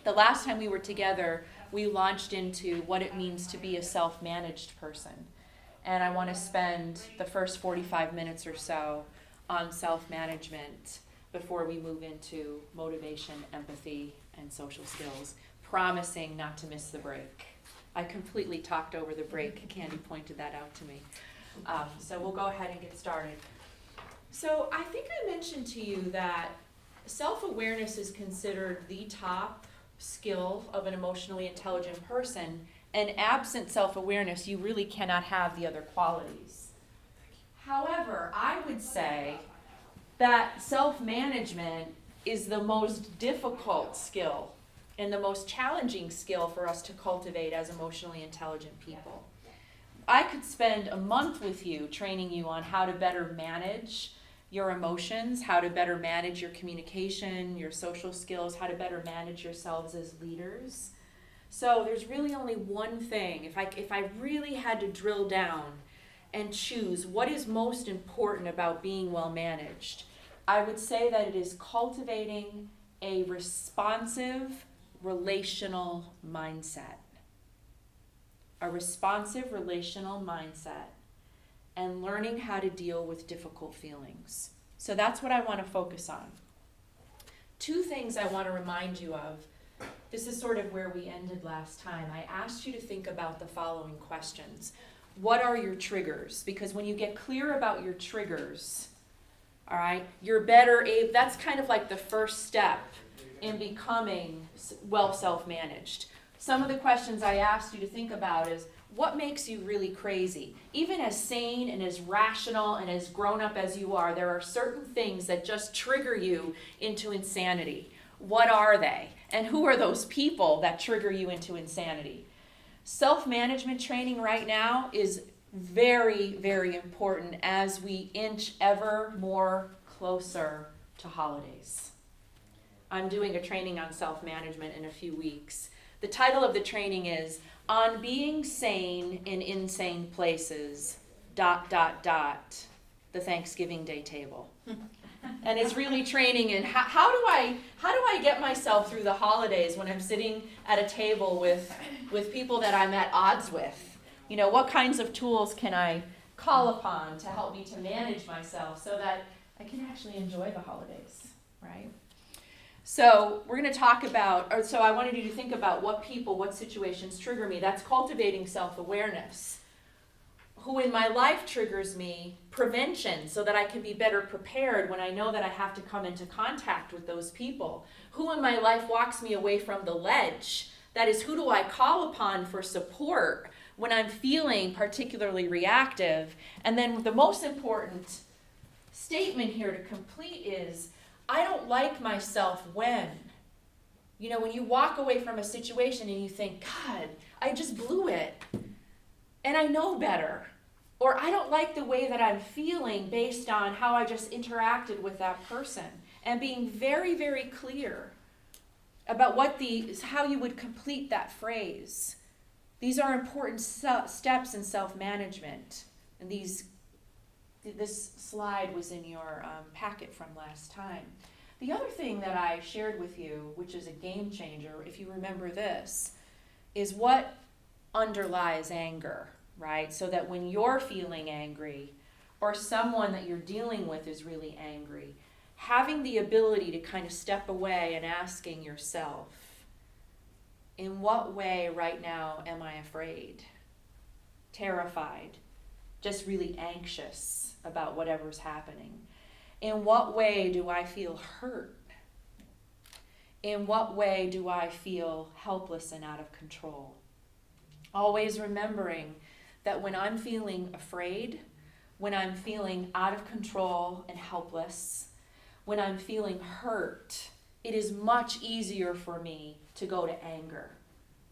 The last time we were together, we launched into what it means to be a self-managed person. And I want to spend the first 45 minutes or so on self-management before we move into motivation, empathy, and social skills, promising not to miss the break. I completely talked over the break. Candy pointed that out to me. So we'll go ahead and get started. So I think I mentioned to you that self-awareness is considered the top skill of an emotionally intelligent person, and absent self-awareness, you really cannot have the other qualities. However, I would say that self-management is the most difficult skill and the most challenging skill for us to cultivate as emotionally intelligent people. I could spend a month with you training you on how to better manage your emotions, how to better manage your communication, your social skills, how to better manage yourselves as leaders. So there's really only one thing. If I really had to drill down and choose what is most important about being well managed, I would say that it is cultivating a responsive relational mindset. A responsive relational mindset and learning how to deal with difficult feelings. So that's what I want to focus on. Two things I want to remind you of. This is sort of where we ended last time. I asked you to think about the following questions. What are your triggers? Because when you get clear about your triggers, all right, you're better able, that's kind of like the first step in becoming well self-managed. Some of the questions I asked you to think about is, what makes you really crazy? Even as sane and as rational and as grown up as you are, there are certain things that just trigger you into insanity. What are they? And who are those people that trigger you into insanity? Self-management training right now is very, very important as we inch ever more closer to holidays. I'm doing a training on self-management in a few weeks. The title of the training is On Being Sane in Insane Places, ... the Thanksgiving Day Table. And it's really training in how do I get myself through the holidays when I'm sitting at a table with people that I'm at odds with? You know, what kinds of tools can I call upon to help me to manage myself so that I can actually enjoy the holidays, right? So we're going to talk about, so I wanted you to think about what people, what situations trigger me. That's cultivating self-awareness. Who in my life triggers me? Prevention, so that I can be better prepared when I know that I have to come into contact with those people. Who in my life walks me away from the ledge? That is, who do I call upon for support when I'm feeling particularly reactive? And then the most important statement here to complete is, I don't like myself when. You know, when you walk away from a situation and you think, God, I just blew it. And I know better. Or I don't like the way that I'm feeling based on how I just interacted with that person. And being very, very clear about how you would complete that phrase. These are important steps in self-management. And this slide was in your packet from last time. The other thing that I shared with you, which is a game changer, if you remember this, is what underlies anger, right? So that when you're feeling angry, or someone that you're dealing with is really angry, having the ability to kind of step away and asking yourself, in what way right now am I afraid, terrified, just really anxious about whatever's happening? In what way do I feel hurt? In what way do I feel helpless and out of control? Always remembering that when I'm feeling afraid, when I'm feeling out of control and helpless, when I'm feeling hurt, it is much easier for me to go to anger.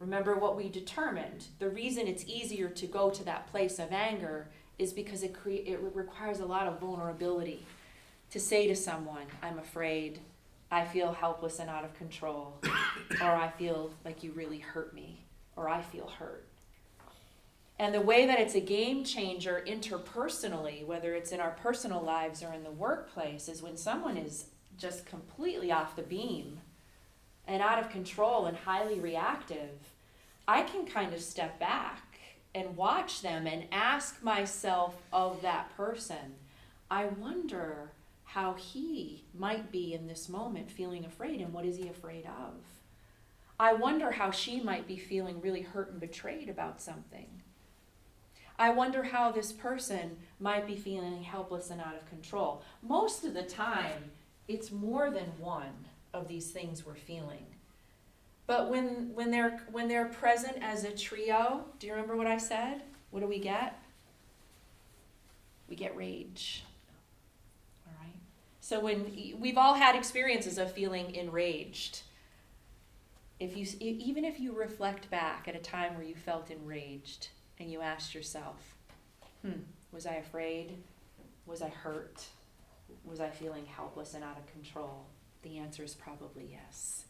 Remember what we determined. The reason it's easier to go to that place of anger is because it requires a lot of vulnerability. To say to someone, I'm afraid, I feel helpless and out of control, or I feel like you really hurt me, or I feel hurt. And the way that it's a game changer interpersonally, whether it's in our personal lives or in the workplace, is when someone is just completely off the beam and out of control and highly reactive, I can kind of step back and watch them and ask myself of that person, I wonder how he might be in this moment feeling afraid, and what is he afraid of? I wonder how she might be feeling really hurt and betrayed about something. I wonder how this person might be feeling helpless and out of control. Most of the time, it's more than one of these things we're feeling. But when they're present as a trio, do you remember what I said? What do we get? We get rage. All right. So we've all had experiences of feeling enraged. Even if you reflect back at a time where you felt enraged and you asked yourself, was I afraid? Was I hurt? Was I feeling helpless and out of control? The answer is probably yes.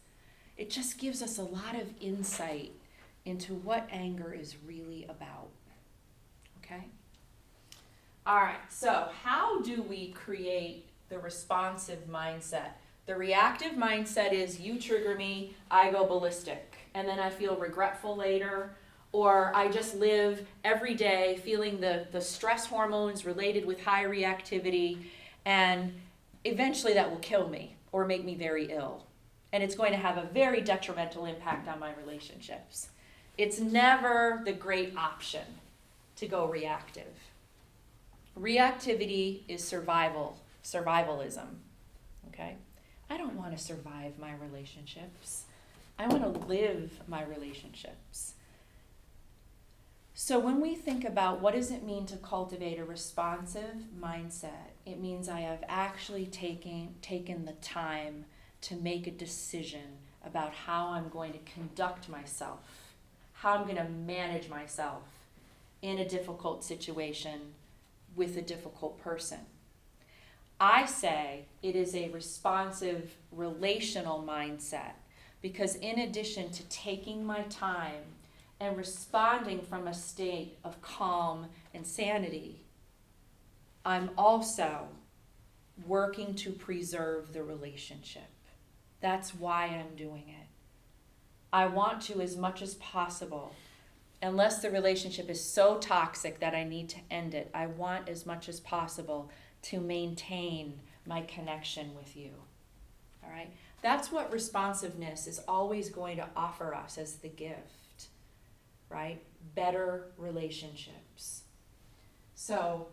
It just gives us a lot of insight into what anger is really about. Okay? All right, so how do we create the responsive mindset? The reactive mindset is you trigger me, I go ballistic, and then I feel regretful later, or I just live every day feeling the stress hormones related with high reactivity, and eventually that will kill me or make me very ill. And it's going to have a very detrimental impact on my relationships. It's never the great option to go reactive. Reactivity is survivalism, okay? I don't want to survive my relationships. I want to live my relationships. So when we think about what does it mean to cultivate a responsive mindset, it means I have actually taken the time to make a decision about how I'm going to conduct myself, how I'm going to manage myself in a difficult situation with a difficult person. I say it is a responsive relational mindset because in addition to taking my time and responding from a state of calm and sanity, I'm also working to preserve the relationship. That's why I'm doing it. I want to, as much as possible, unless the relationship is so toxic that I need to end it, I want as much as possible to maintain my connection with you. All right? That's what responsiveness is always going to offer us as the gift, right? Better relationships. So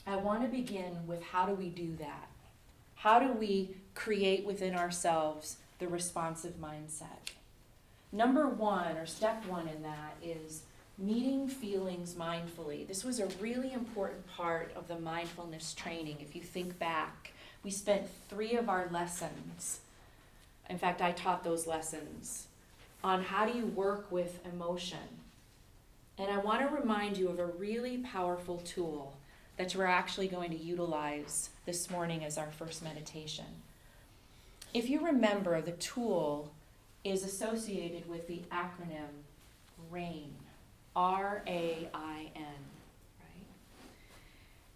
I want to begin with how do we do that? How do we create within ourselves the responsive mindset? Number one, or step one in that, is meeting feelings mindfully. This was a really important part of the mindfulness training. If you think back, we spent 3 of our lessons, in fact, I taught those lessons, on how do you work with emotion. And I want to remind you of a really powerful tool that we're actually going to utilize this morning as our first meditation. If you remember, the tool is associated with the acronym RAIN, R-A-I-N, right?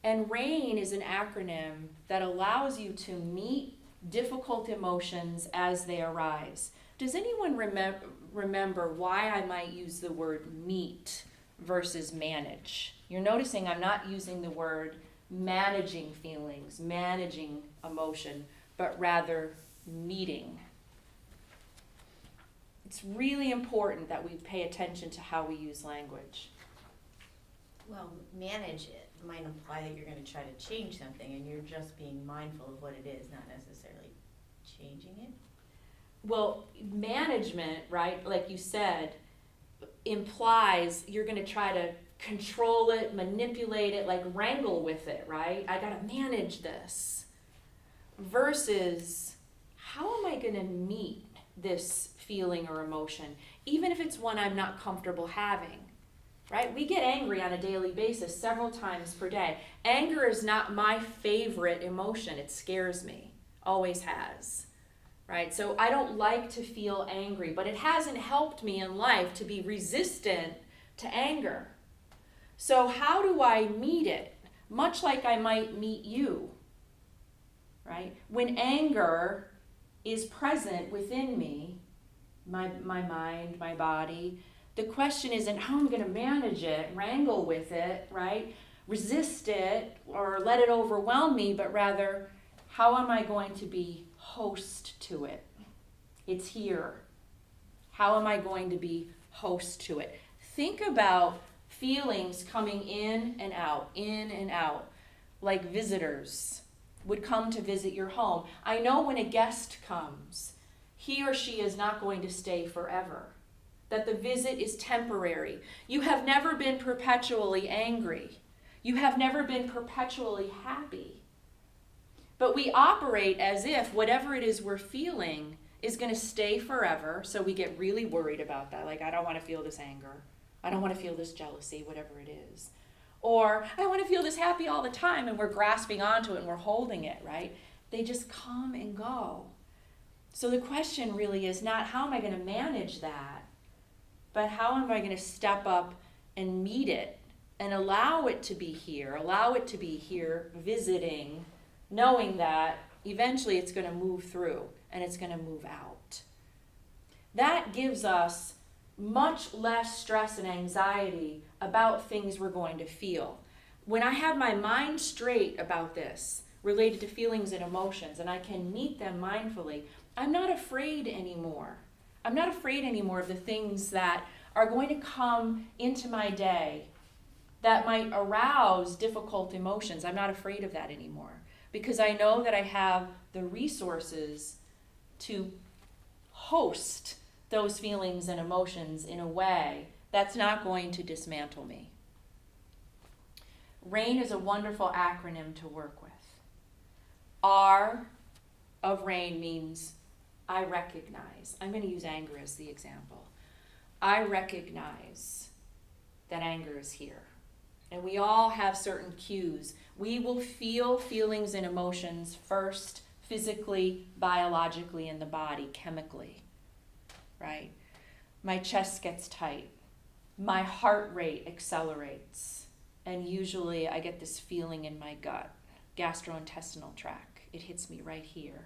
And RAIN is an acronym that allows you to meet difficult emotions as they arise. Does anyone remember why I might use the word meet versus manage? You're noticing I'm not using the word managing feelings, managing emotion, but rather meeting. It's really important that we pay attention to how we use language. Well, manage it might imply that you're going to try to change something and you're just being mindful of what it is, not necessarily changing it. Well, management, right, like you said, implies you're going to try to control it, manipulate it, like wrangle with it, right? I got to manage this. Versus, how am I going to meet this feeling or emotion, even if it's one I'm not comfortable having, right? We get angry on a daily basis several times per day. Anger is not my favorite emotion. It scares me, always has, right? So I don't like to feel angry, but it hasn't helped me in life to be resistant to anger. So how do I meet it? Much like I might meet you, right? When anger is present within me, my mind, my body. The question isn't how I'm going to manage it, wrangle with it, right? Resist it or let it overwhelm me, but rather, how am I going to be host to it? It's here. How am I going to be host to it? Think about feelings coming in and out, like visitors would come to visit your home. I know when a guest comes, he or she is not going to stay forever, that the visit is temporary. You have never been perpetually angry. You have never been perpetually happy. But we operate as if whatever it is we're feeling is going to stay forever, so we get really worried about that. Like, I don't want to feel this anger. I don't want to feel this jealousy, whatever it is. Or, I want to feel this happy all the time, and we're grasping onto it and we're holding it, right? They just come and go. So the question really is not how am I going to manage that, but how am I going to step up and meet it and allow it to be here visiting, knowing that eventually it's going to move through and it's going to move out. That gives us much less stress and anxiety about things we're going to feel. When I have my mind straight about this, related to feelings and emotions, and I can meet them mindfully, I'm not afraid anymore. I'm not afraid anymore of the things that are going to come into my day that might arouse difficult emotions. I'm not afraid of that anymore because I know that I have the resources to host those feelings and emotions in a way that's not going to dismantle me. RAIN is a wonderful acronym to work with. R of RAIN means I recognize. I'm going to use anger as the example. I recognize that anger is here. And we all have certain cues. We will feel feelings and emotions first, physically, biologically in the body, chemically, right? My chest gets tight. My heart rate accelerates. And usually I get this feeling in my gut, gastrointestinal tract. It hits me right here.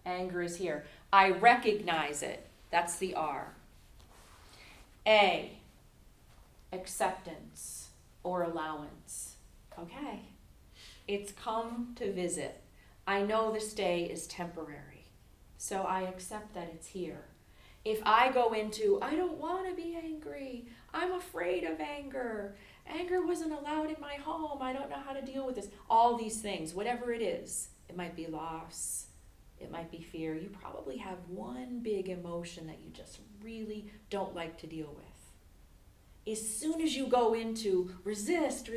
Anger is here. I recognize it. That's the R. A, acceptance or allowance. Okay, it's come to visit. I know this day is temporary, so I accept that it's here. If I go into, I don't want to be angry, I'm afraid of anger, anger wasn't allowed in my home, I don't know how to deal with this, all these things, whatever it is, it might be loss, it might be fear. You probably have one big emotion that you just really don't like to deal with. As soon as you go into resist,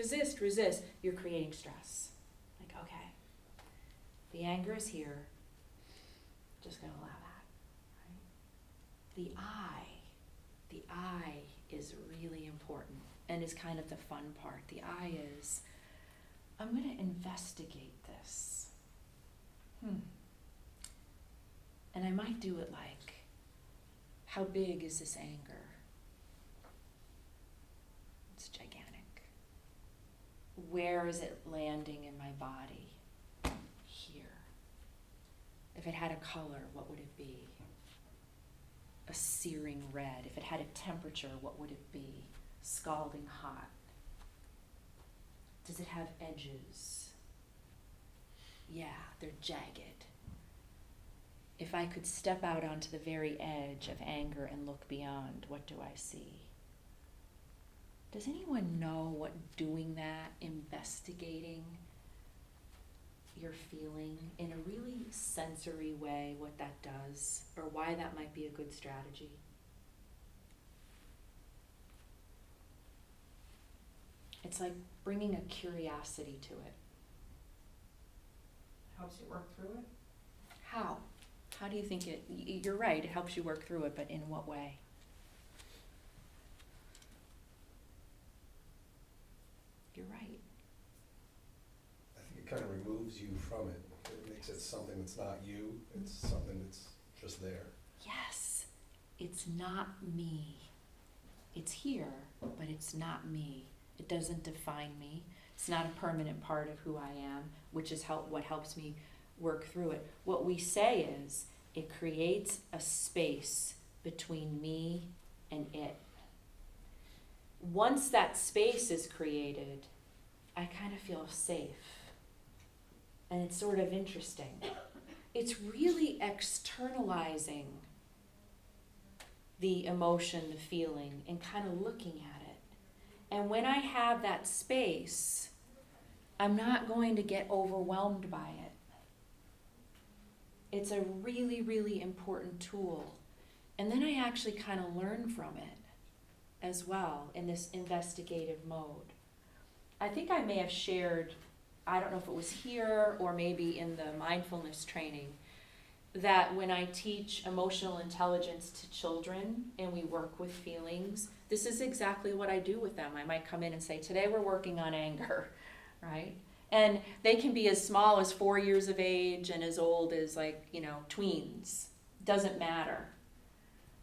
you're creating stress. Like, okay, the anger is here, just gonna allow that. Right? The I is really important and is kind of the fun part. The I is, I'm gonna investigate this. And I might do it like, how big is this anger? It's gigantic. Where is it landing in my body? Here. If it had a color, what would it be? A searing red. If it had a temperature, what would it be? Scalding hot. Does it have edges? Yeah, they're jagged. If I could step out onto the very edge of anger and look beyond, what do I see? Does anyone know what doing that, investigating your feeling in a really sensory way, what that does, or why that might be a good strategy? It's like bringing a curiosity to it. Helps you work through it? How? How do you think you're right, it helps you work through it, but in what way? You're right. I think it kind of removes you from it. It makes it something that's not you. It's something that's just there. Yes, it's not me. It's here, but it's not me. It doesn't define me. It's not a permanent part of who I am, which is what helps me work through it. What we say is, it creates a space between me and it. Once that space is created, I kind of feel safe. And it's sort of interesting. It's really externalizing the emotion, the feeling, and kind of looking at it. And when I have that space, I'm not going to get overwhelmed by it. It's a really, really important tool. And then I actually kind of learn from it as well in this investigative mode. I think I may have shared, I don't know if it was here or maybe in the mindfulness training, that when I teach emotional intelligence to children and we work with feelings, this is exactly what I do with them. I might come in and say, today we're working on anger, right? And they can be as small as 4 years of age and as old as tweens. Doesn't matter.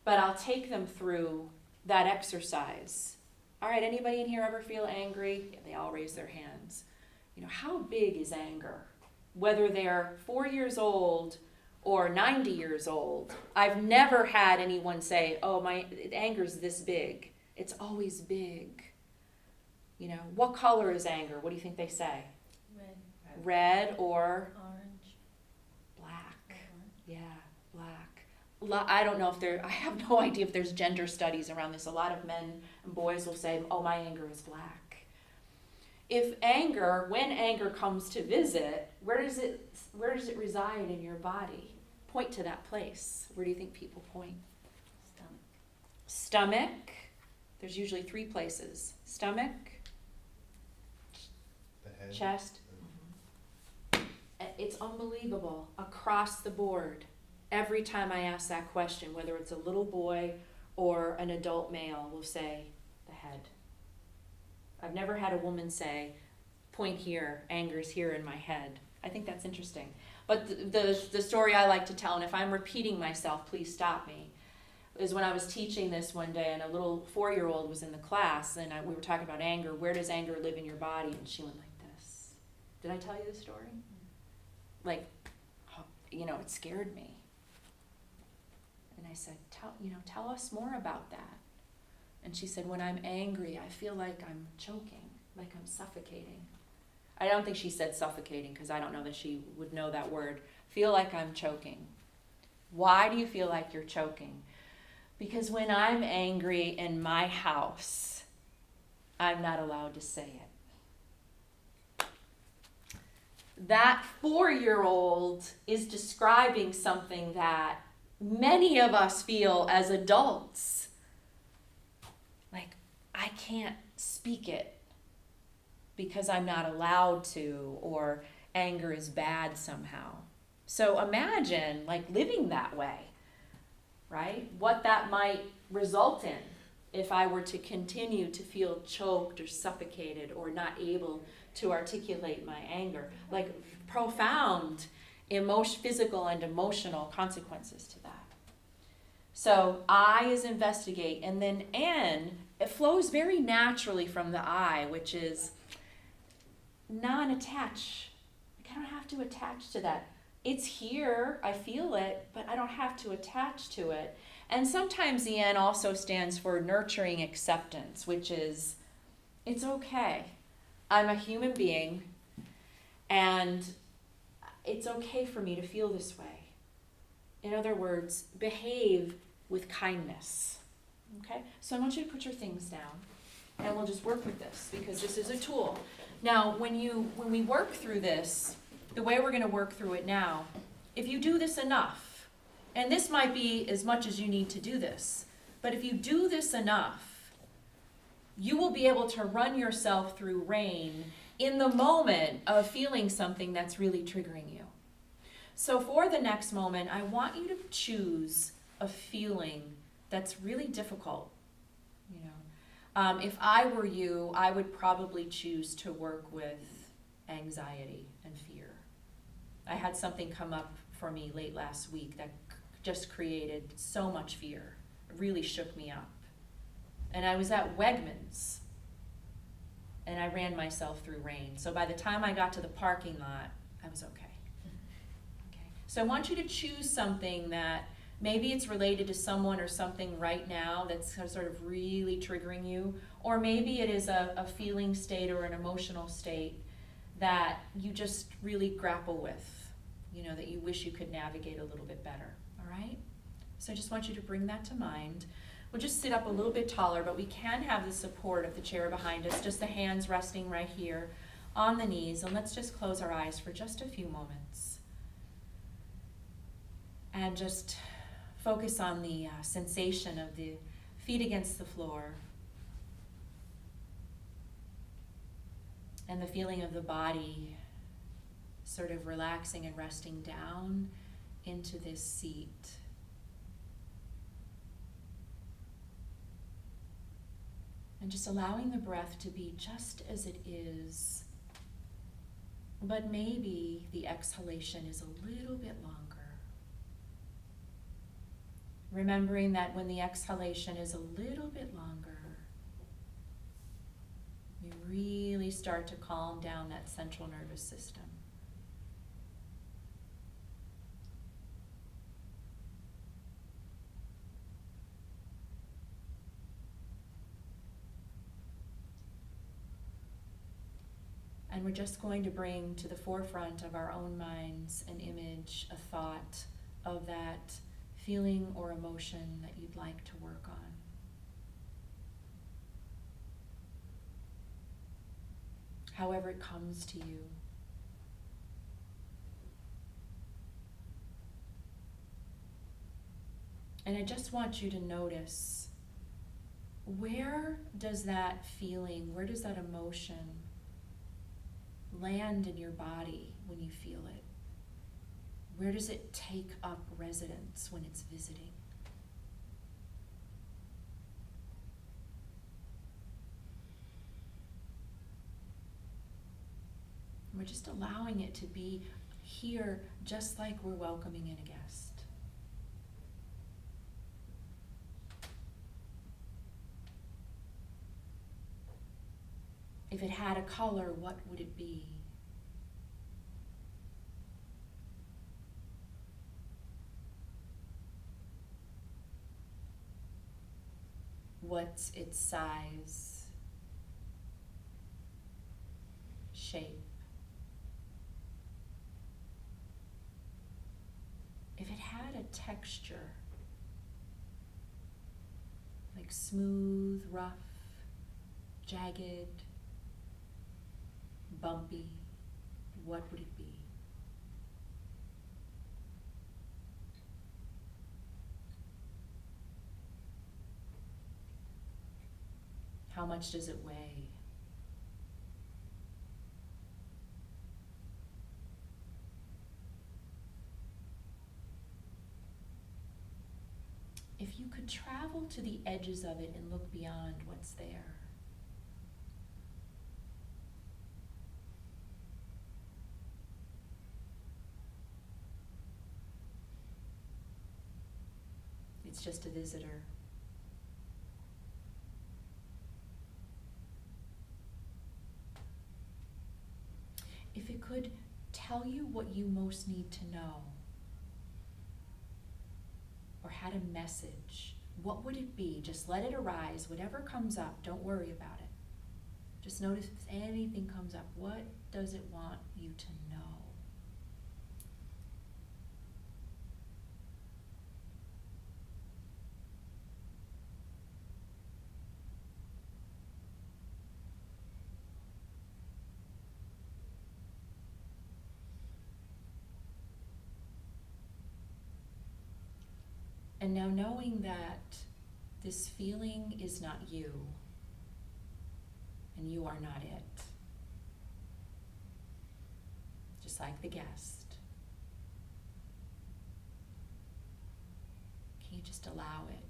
But I'll take them through that exercise. All right, anybody in here ever feel angry? Yeah, they all raise their hands. How big is anger? Whether they're 4 years old or 90 years old, I've never had anyone say, oh, my anger's this big. It's always big. What color is anger? What do you think they say? Red or Orange. black. Yeah, black. I don't know I have no idea if there's gender studies around this. A lot of men and boys will say, oh, my anger is black. When anger comes to visit, where does it reside in your body? Point to that place. Where do you think people point? Stomach. There's usually 3 places. Stomach, The head. chest. It's unbelievable across the board. Every time I ask that question, whether it's a little boy or an adult male, will say the head. I've never had a woman say, point here, anger's here in my head. I think that's interesting. But the story I like to tell, and if I'm repeating myself, please stop me, is when I was teaching this one day and a little 4-year-old was in the class and we were talking about anger. Where does anger live in your body? And she went like this. Did I tell you this story? It scared me. And I said, tell us more about that. And she said, when I'm angry, I feel like I'm choking, like I'm suffocating. I don't think she said suffocating because I don't know that she would know that word. Feel like I'm choking. Why do you feel like you're choking? Because when I'm angry in my house, I'm not allowed to say it. That 4-year-old is describing something that many of us feel as adults. Like, I can't speak it because I'm not allowed to, or anger is bad somehow. So imagine living that way, right? What that might result in if I were to continue to feel choked or suffocated or not able to articulate my anger. Profound physical and emotional consequences to that. So I is investigate, and then N, it flows very naturally from the I, which is non-attach. I don't have to attach to that. It's here, I feel it, but I don't have to attach to it. And sometimes the N also stands for nurturing acceptance, which is, it's okay. I'm a human being, and it's okay for me to feel this way. In other words, behave with kindness. Okay? So I want you to put your things down, and we'll just work with this, because this is a tool. Now, when we work through this, the way we're going to work through it now, if you do this enough, and this might be as much as you need to do this, but if you do this enough, you will be able to run yourself through rain in the moment of feeling something that's really triggering you. So for the next moment, I want you to choose a feeling that's really difficult. If I were you, I would probably choose to work with anxiety and fear. I had something come up for me late last week that just created so much fear. It really shook me up. And I was at Wegmans, and I ran myself through rain. So by the time I got to the parking lot, I was okay. So I want you to choose something that maybe it's related to someone or something right now that's sort of really triggering you, or maybe it is a feeling state or an emotional state that you just really grapple with, that you wish you could navigate a little bit better, all right? So I just want you to bring that to mind. We'll just sit up a little bit taller, but we can have the support of the chair behind us, just the hands resting right here on the knees, and let's just close our eyes for just a few moments. And just focus on the sensation of the feet against the floor and the feeling of the body sort of relaxing and resting down into this seat. And just allowing the breath to be just as it is, but maybe the exhalation is a little bit longer. Remembering that when the exhalation is a little bit longer, you really start to calm down that central nervous system. And we're just going to bring to the forefront of our own minds an image, a thought of that feeling or emotion that you'd like to work on. However it comes to you. And I just want you to notice, where does that feeling, where does that emotion land in your body when you feel it? Where does it take up residence when it's visiting? We're just allowing it to be here, just like we're welcoming in a guest. If it had a color, what would it be? What's its size, shape? If it had a texture, like smooth, rough, jagged, bumpy, what would it be? How much does it weigh? If you could travel to the edges of it and look beyond what's there, it's just a visitor. If it could tell you what you most need to know, or had a message, what would it be? Just let it arise. Whatever comes up, don't worry about it. Just notice if anything comes up. What does it want you to know? And now knowing that this feeling is not you, and you are not it, just like the guest, can you just allow it?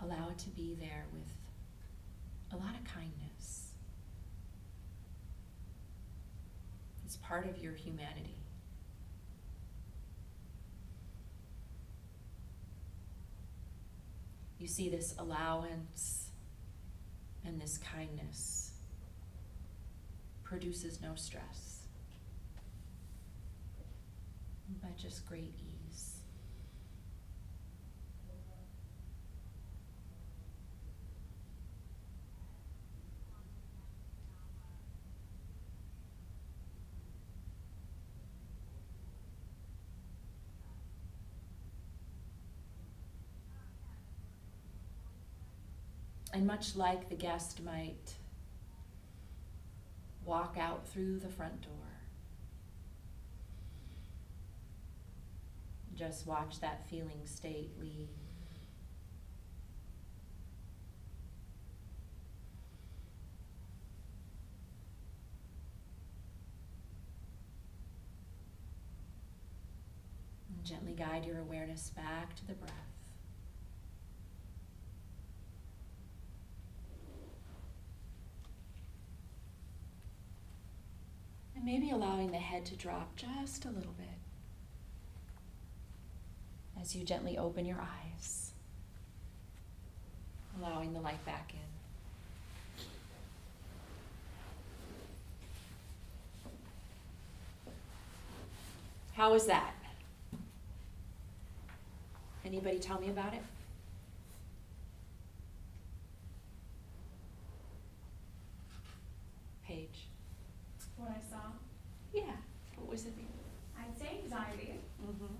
Allow it to be there with a lot of kindness. It's part of your humanity. You see this allowance and this kindness produces no stress. but just great ease. And much like the guest might walk out through the front door, just watch that feeling state leave. And gently guide your awareness back to the breath. And maybe allowing the head to drop just a little bit as you gently open your eyes, allowing the light back in. How was that? Anybody tell me about it? Paige. What I saw, Yeah. What was it? I'd say anxiety, Mm-hmm.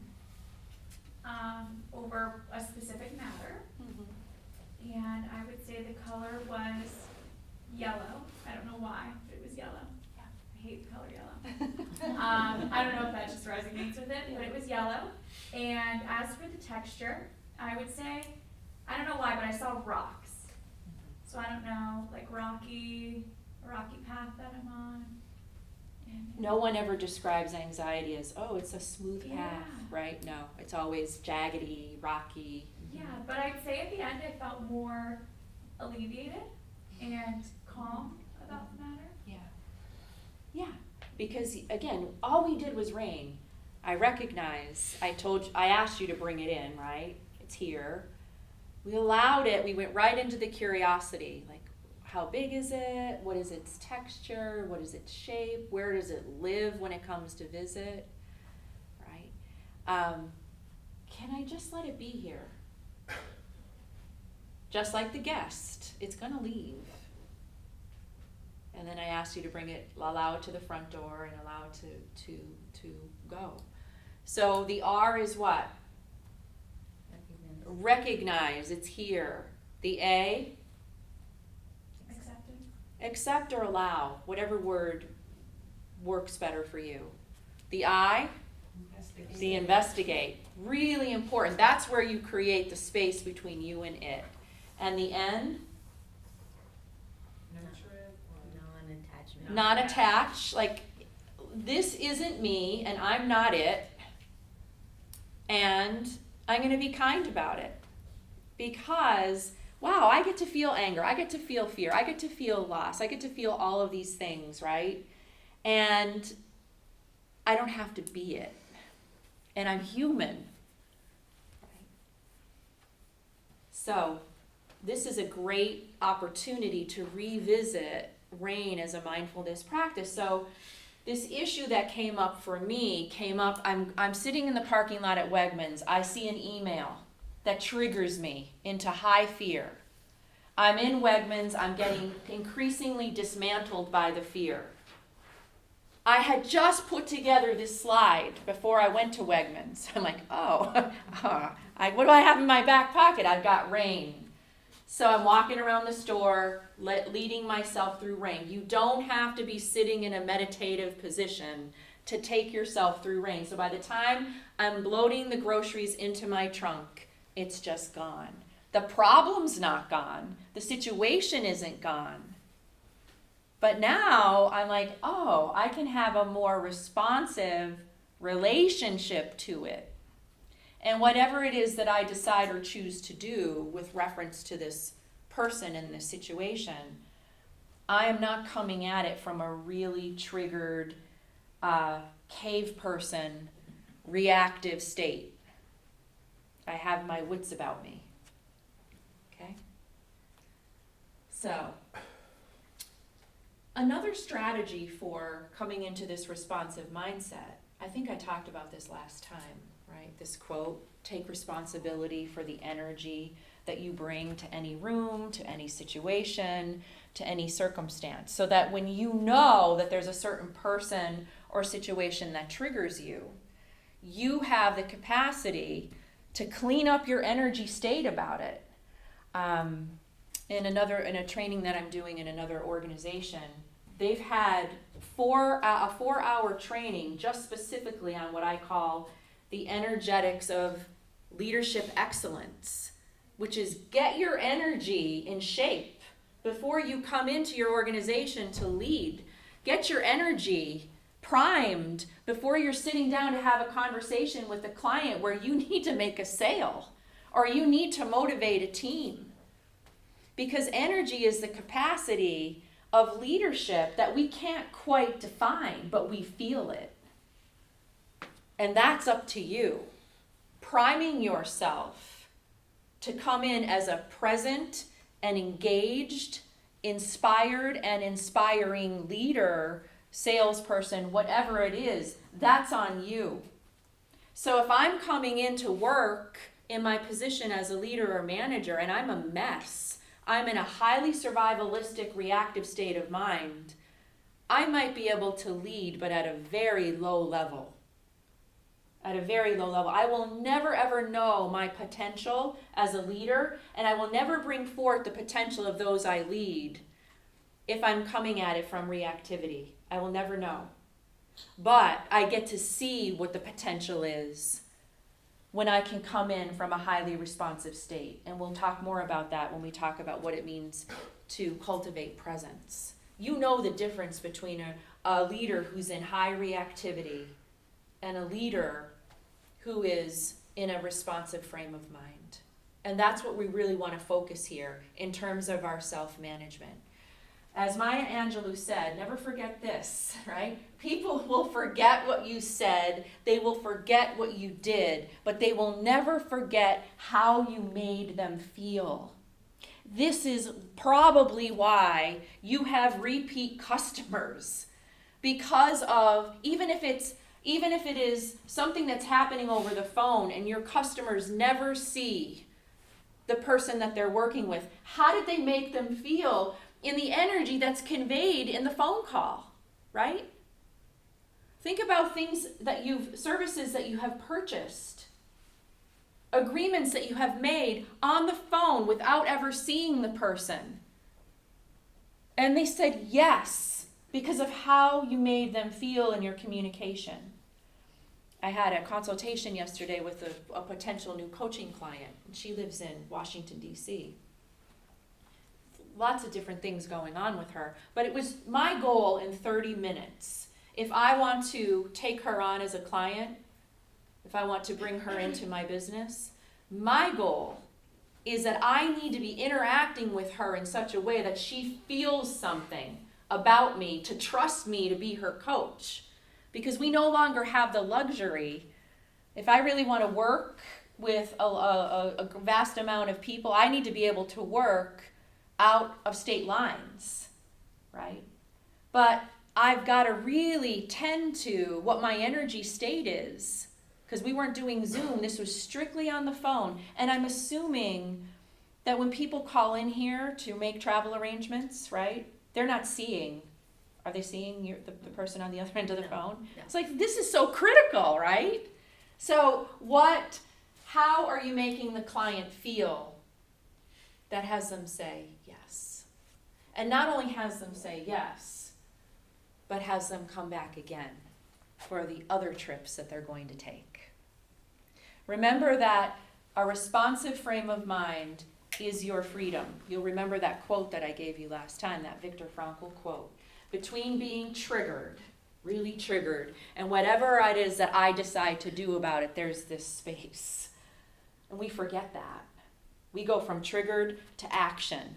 over a specific matter, Mm-hmm. and I would say the color was yellow. I don't know why, but it was yellow. Yeah. I hate the color yellow. I don't know if that just resonates with it, but it was yellow. And as for the texture, I would say, I don't know why, but I saw rocks. So I don't know, like rocky path that I'm on. And No one ever describes anxiety as, oh, it's a smooth path, Yeah. right? No, it's always jaggedy, rocky. Yeah, but I'd say at the end I felt more alleviated and calm about the matter. Yeah. Yeah, because again, all we did was rain. I recognize, I asked you to bring it in, right? It's here. We allowed it, we went right into the curiosity, like how big is it? What is its texture? What is its shape? Where does it live when it comes to visit? Right? Can I just let it be here? Just like the guest, it's gonna leave. And then I asked you to bring it, allow it to the front door and allow it to go. So the R is what? Recognize, it's here. The A, Accepted. accept or allow, whatever word works better for you. The I, the investigate, really important. That's where you create the space between you and it. And the N, Non-attachment. not attach, like this isn't me and I'm not it, and I'm going to be kind about it because wow, I get to feel anger, I get to feel fear, I get to feel loss, I get to feel all of these things, right? And I don't have to be it, and I'm human. So this is a great opportunity to revisit rain as a mindfulness practice. So this issue that came up for me I'm sitting in the parking lot at Wegmans. I see an email that triggers me into high fear. I'm in Wegmans. I'm getting increasingly dismantled by the fear. I had just put together this slide before I went to Wegmans. I'm like, oh, what do I have in my back pocket? I've got rain. So I'm walking around the store, leading myself through rain. You don't have to be sitting in a meditative position to take yourself through rain. So by the time I'm loading the groceries into my trunk, it's just gone. The problem's not gone. The situation isn't gone. But now I'm like, oh, I can have a more responsive relationship to it. And whatever it is that I decide or choose to do with reference to this person in this situation, I am not coming at it from a really triggered cave person reactive state. I have my wits about me. Okay? So, another strategy for coming into this responsive mindset I think I talked about this last time, right? This quote, take responsibility for the energy that you bring to any room, to any situation, to any circumstance. So that when you know that there's a certain person or situation that triggers you, you have the capacity to clean up your energy state about it. In a training that I'm doing in another organization, they've had a 4-hour training just specifically on what I call the energetics of leadership excellence, which is get your energy in shape before you come into your organization to lead. Get your energy primed before you're sitting down to have a conversation with a client where you need to make a sale or you need to motivate a team. Because energy is the capacity of leadership that we can't quite define, but we feel it. And that's up to you. Priming yourself to come in as a present and engaged, inspired and inspiring leader, salesperson, whatever it is, that's on you. So if I'm coming into work in my position as a leader or manager and I'm a mess, I'm in a highly survivalistic, reactive state of mind, I might be able to lead, but at a very low level. At a very low level. I will never ever know my potential as a leader, and I will never bring forth the potential of those I lead if I'm coming at it from reactivity. I will never know. But I get to see what the potential is when I can come in from a highly responsive state. And we'll talk more about that when we talk about what it means to cultivate presence. You know the difference between a leader who's in high reactivity and a leader who is in a responsive frame of mind. And that's what we really want to focus here in terms of our self-management. As Maya Angelou said, never forget this, right? People will forget what you said, they will forget what you did, but they will never forget how you made them feel. This is probably why you have repeat customers, because of, even if it is something that's happening over the phone and your customers never see the person that they're working with, how did they make them feel in the energy that's conveyed in the phone call, right? Think about services that you have purchased, agreements that you have made on the phone without ever seeing the person. And they said yes because of how you made them feel in your communication. I had a consultation yesterday with a potential new coaching client, and she lives in Washington, D.C. Lots of different things going on with her, but it was my goal in 30 minutes. If I want to take her on as a client, if I want to bring her into my business, my goal is that I need to be interacting with her in such a way that she feels something about me, to trust me to be her coach. Because we no longer have the luxury. If I really want to work with a vast amount of people, I need to be able to work out of state lines, right? But I've got to really tend to what my energy state is, because we weren't doing Zoom. This was strictly on the phone. And I'm assuming that when people call in here to make travel arrangements, right, they're not seeing. Are they seeing the person on the other end of the phone? No. It's like, this is so critical, right? So how are you making the client feel that has them say yes? And not only has them say yes, but has them come back again for the other trips that they're going to take. Remember that a responsive frame of mind is your freedom. You'll remember that quote that I gave you last time, that Viktor Frankl quote. Between being triggered, really triggered, and whatever it is that I decide to do about it, there's this space. And we forget that. We go from triggered to action,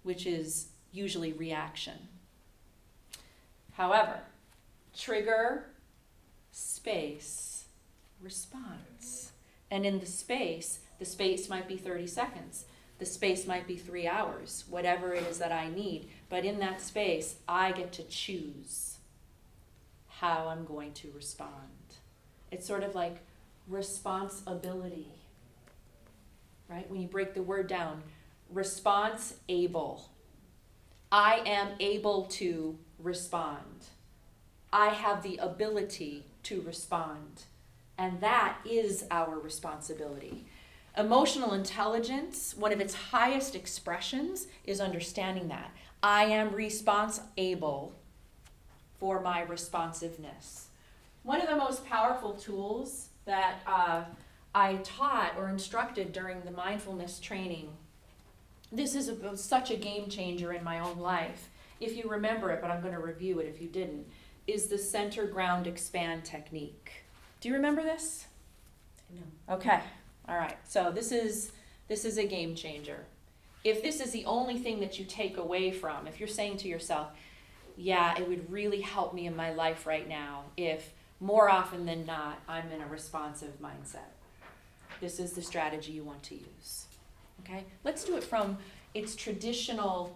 which is usually reaction. However, trigger, space, response. And in the space might be 30 seconds. The space might be 3 hours, whatever it is that I need. But in that space, I get to choose how I'm going to respond. It's sort of like responsibility, right? When you break the word down, response able. I am able to respond. I have the ability to respond. And that is our responsibility. Emotional intelligence, one of its highest expressions is understanding that. I am responsible for my responsiveness. One of the most powerful tools that I taught or instructed during the mindfulness training, this is such a game changer in my own life. If you remember it, but I'm going to review it if you didn't, is the center, ground, expand technique. Do you remember this? No. Okay. All right. So this is a game changer. If this is the only thing that you take away from, if you're saying to yourself, yeah, it would really help me in my life right now if more often than not I'm in a responsive mindset. This is the strategy you want to use. Okay? Let's do it from its traditional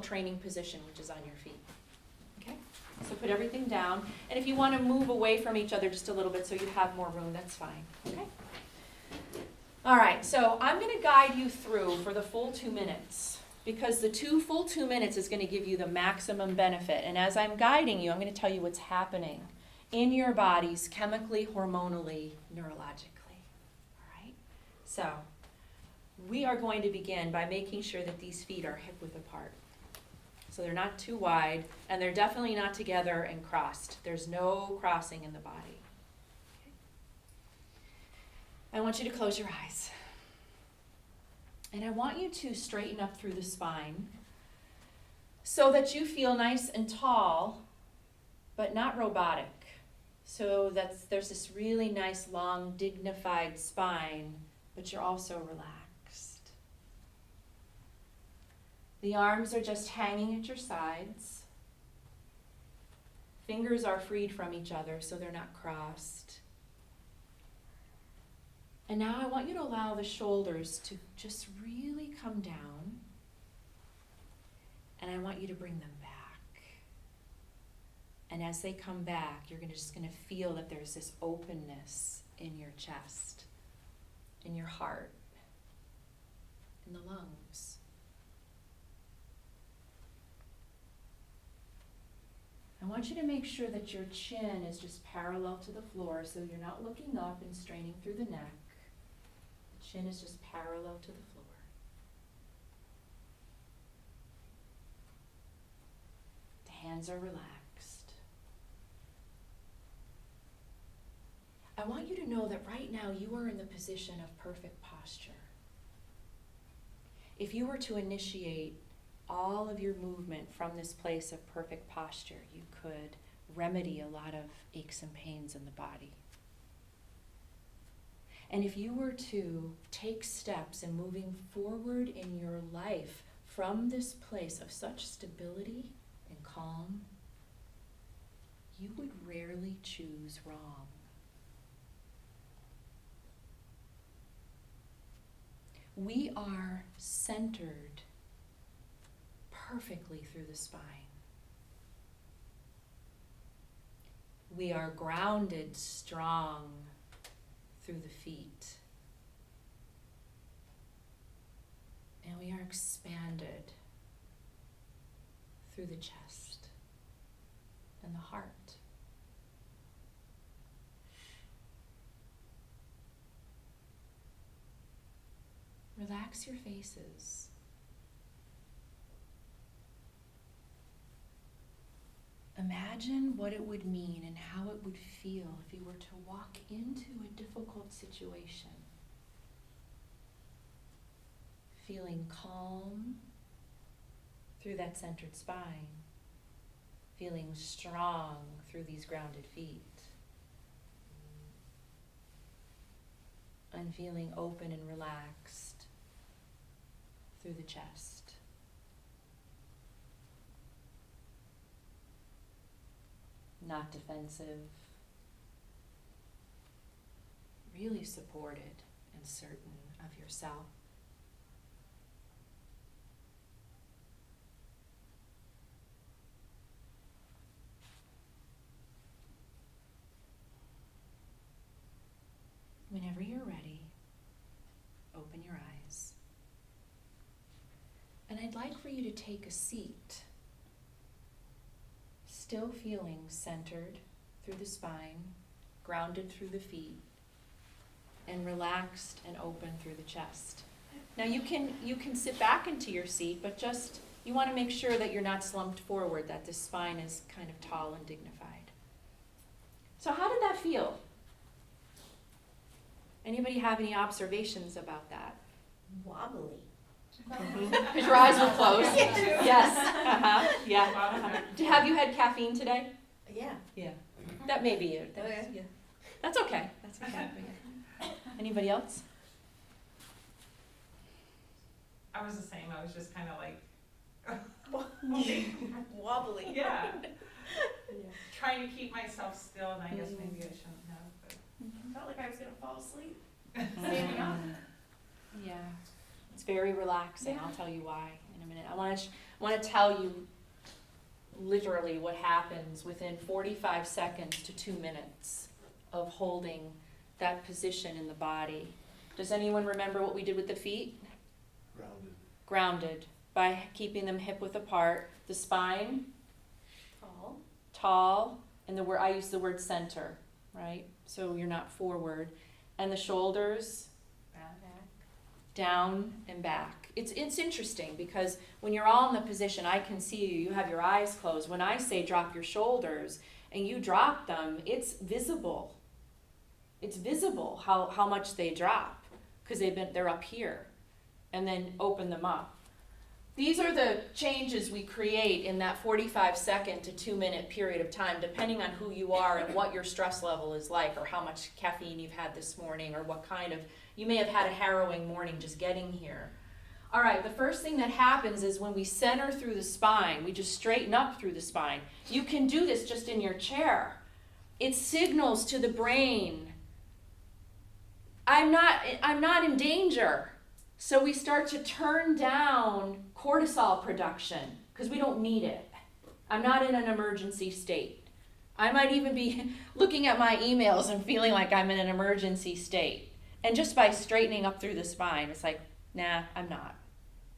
training position, which is on your feet. Okay? So put everything down. And if you want to move away from each other just a little bit so you have more room, that's fine. Okay? All right, so I'm going to guide you through for the full 2 minutes because the full 2 minutes is going to give you the maximum benefit. And as I'm guiding you, I'm going to tell you what's happening in your bodies chemically, hormonally, neurologically. All right? So we are going to begin by making sure that these feet are hip-width apart. So they're not too wide, and they're definitely not together and crossed. There's no crossing in the body. I want you to close your eyes. And I want you to straighten up through the spine so that you feel nice and tall, but not robotic. So there's this really nice, long, dignified spine, but you're also relaxed. The arms are just hanging at your sides. Fingers are freed from each other so they're not crossed. And now I want you to allow the shoulders to just really come down. And I want you to bring them back. And as they come back, you're just going to feel that there's this openness in your chest, in your heart, in the lungs. I want you to make sure that your chin is just parallel to the floor so you're not looking up and straining through the neck. Chin is just parallel to the floor. The hands are relaxed. I want you to know that right now you are in the position of perfect posture. If you were to initiate all of your movement from this place of perfect posture, you could remedy a lot of aches and pains in the body. And if you were to take steps in moving forward in your life from this place of such stability and calm, you would rarely choose wrong. We are centered perfectly through the spine. We are grounded strong through the feet. And we are expanded through the chest and the heart. Relax your faces. Imagine what it would mean and how it would feel if you were to walk into a difficult situation, feeling calm through that centered spine, feeling strong through these grounded feet, and feeling open and relaxed through the chest. Not defensive, really supported and certain of yourself. I'd like for you to take a seat, still feeling centered through the spine, grounded through the feet, and relaxed and open through the chest. Now you can sit back into your seat, but just, you want to make sure that you're not slumped forward, that the spine is kind of tall and dignified. So how did that feel? Anybody have any observations about that? Wobbly. Because your eyes were closed. Yes. Yeah. Have you had caffeine today? Yeah. Yeah. That may be it. Okay. Yeah. That's okay. That's okay. Anybody else? I was the same. I was just kind of like, Wobbly. yeah, trying to keep myself still, and I guess maybe I shouldn't have. But I felt like I was gonna fall asleep. Standing up. Yeah. It's very relaxing. I'll tell you why in a minute. I want to tell you literally what happens within 45 seconds to 2 minutes of holding that position in the body. Does anyone remember what we did with the feet? Grounded. Grounded by keeping them hip width apart. The spine, tall, and the word, I use the word center, right? So you're not forward. And the shoulders, down and back. It's interesting because when you're all in the position, I can see you, you have your eyes closed. When I say drop your shoulders and you drop them, it's visible. It's visible how much they drop because they're up here, and then open them up. These are the changes we create in that 45-second to 2-minute period of time, depending on who you are and what your stress level is like, or how much caffeine you've had this morning, or what kind of, you may have had a harrowing morning just getting here. All right, the first thing that happens is when we center through the spine, we just straighten up through the spine. You can do this just in your chair. It signals to the brain, I'm not in danger. So we start to turn down cortisol production because we don't need it. I'm not in an emergency state. I might even be looking at my emails and feeling like I'm in an emergency state. And just by straightening up through the spine, it's like, nah, I'm not.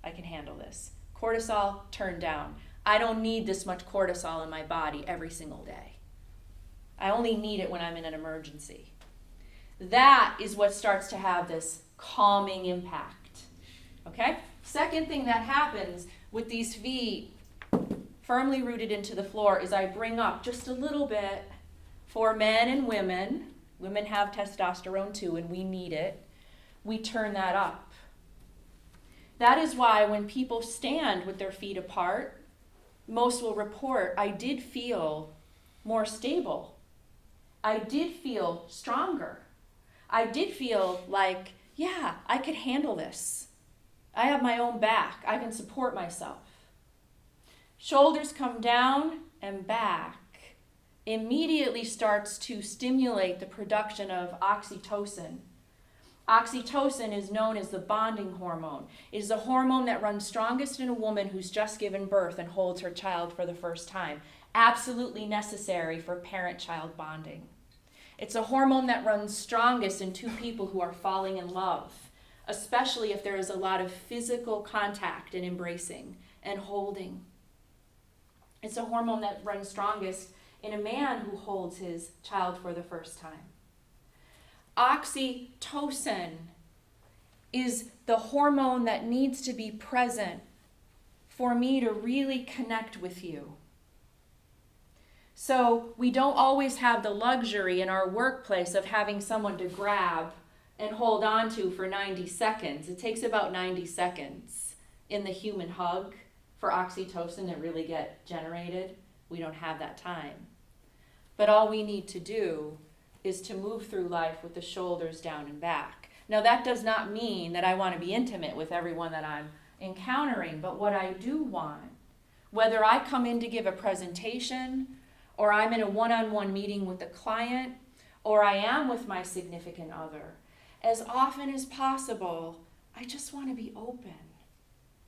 I can handle this. Cortisol, turn down. I don't need this much cortisol in my body every single day. I only need it when I'm in an emergency. That is what starts to have this calming impact. Okay? Second thing that happens with these feet firmly rooted into the floor is I bring up just a little bit for men and women. Women have testosterone too, and we need it. We turn that up. That is why when people stand with their feet apart, most will report, I did feel more stable. I did feel stronger. I did feel like, yeah, I could handle this. I have my own back. I can support myself. Shoulders come down and back. Immediately starts to stimulate the production of oxytocin. Oxytocin is known as the bonding hormone. It is a hormone that runs strongest in a woman who's just given birth and holds her child for the first time. Absolutely necessary for parent-child bonding. It's a hormone that runs strongest in two people who are falling in love, especially if there is a lot of physical contact and embracing and holding. It's a hormone that runs strongest in a man who holds his child for the first time. Oxytocin is the hormone that needs to be present for me to really connect with you. So we don't always have the luxury in our workplace of having someone to grab and hold on to for 90 seconds. It takes about 90 seconds in the human hug for oxytocin to really get generated. We don't have that time. But all we need to do is to move through life with the shoulders down and back. Now that does not mean that I want to be intimate with everyone that I'm encountering, but what I do want, whether I come in to give a presentation, or I'm in a one-on-one meeting with a client, or I am with my significant other, as often as possible, I just want to be open,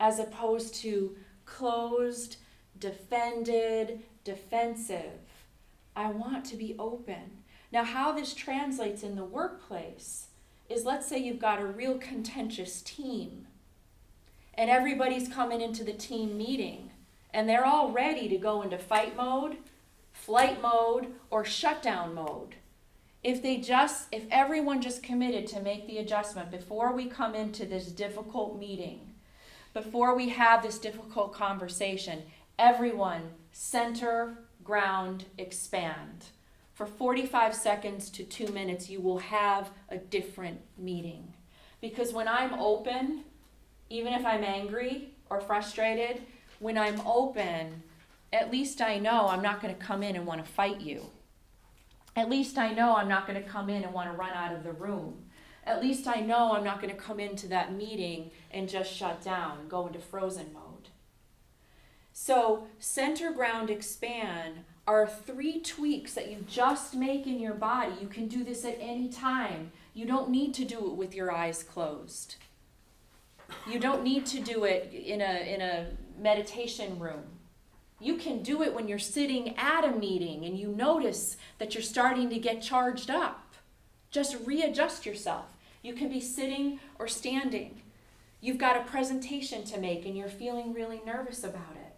as opposed to closed, defended, defensive. I want to be open. Now, how this translates in the workplace is, let's say you've got a real contentious team, and everybody's coming into the team meeting and they're all ready to go into fight mode, flight mode, or shutdown mode. If everyone just committed to make the adjustment before we come into this difficult meeting, before we have this difficult conversation, everyone center, ground, expand. For 45 seconds to 2 minutes, you will have a different meeting. Because when I'm open, even if I'm angry or frustrated, when I'm open, at least I know I'm not going to come in and want to fight you. At least I know I'm not going to come in and want to run out of the room. At least I know I'm not going to come into that meeting and just shut down and go into frozen mode. So center, ground, expand are 3 tweaks that you just make in your body. You can do this at any time. You don't need to do it with your eyes closed. You don't need to do it in a meditation room. You can do it when you're sitting at a meeting and you notice that you're starting to get charged up. Just readjust yourself. You can be sitting or standing. You've got a presentation to make and you're feeling really nervous about it.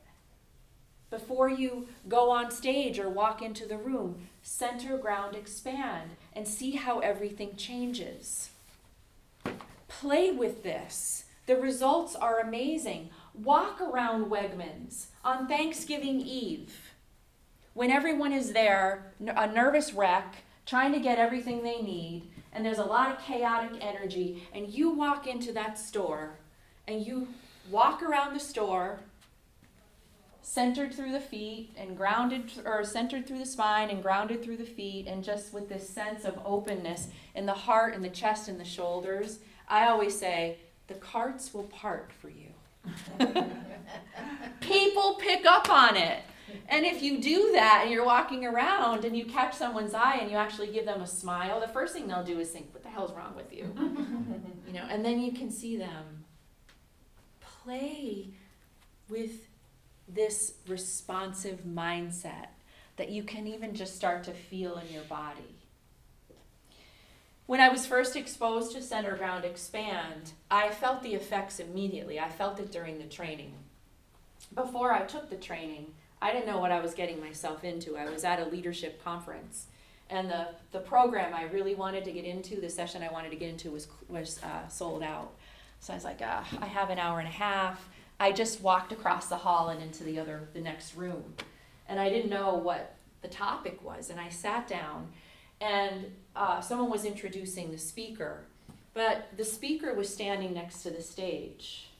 Before you go on stage or walk into the room, center, ground, expand, and see how everything changes. Play with this. The results are amazing. Walk around Wegmans on Thanksgiving Eve, when everyone is there, a nervous wreck, trying to get everything they need, and there's a lot of chaotic energy, and you walk into that store, and you walk around the store, centered through the feet, and grounded, or centered through the spine, and grounded through the feet, and just with this sense of openness in the heart, and the chest, and the shoulders. I always say, the carts will part for you. People pick up on it. And if you do that and you're walking around and you catch someone's eye and you actually give them a smile, the first thing they'll do is think, what the hell's wrong with you? And then you can see them play with this responsive mindset that you can even just start to feel in your body. When I was first exposed to Center, Ground, Expand, I felt the effects immediately. I felt it during the training. Before I took the training, I didn't know what I was getting myself into. I was at a leadership conference, and the program I really wanted to get into, the session I wanted to get into was sold out. So I was like, I have an hour and a half. I just walked across the hall and into the next room, and I didn't know what the topic was, and I sat down, and someone was introducing the speaker, but the speaker was standing next to the stage,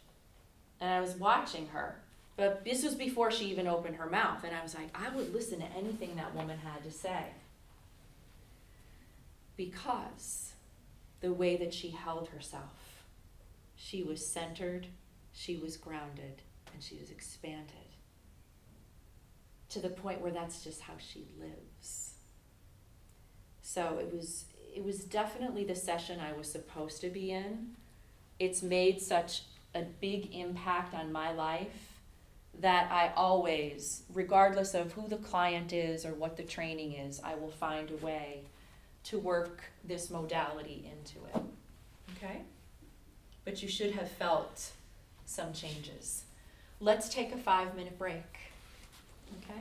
and I was watching her. But this was before she even opened her mouth, and I was like, I would listen to anything that woman had to say. Because the way that she held herself, she was centered, she was grounded, and she was expanded. To the point where that's just how she lives. So it was definitely the session I was supposed to be in. It's made such a big impact on my life that I always, regardless of who the client is or what the training is, I will find a way to work this modality into it. Okay? But you should have felt some changes. Let's take a 5-minute break. Okay?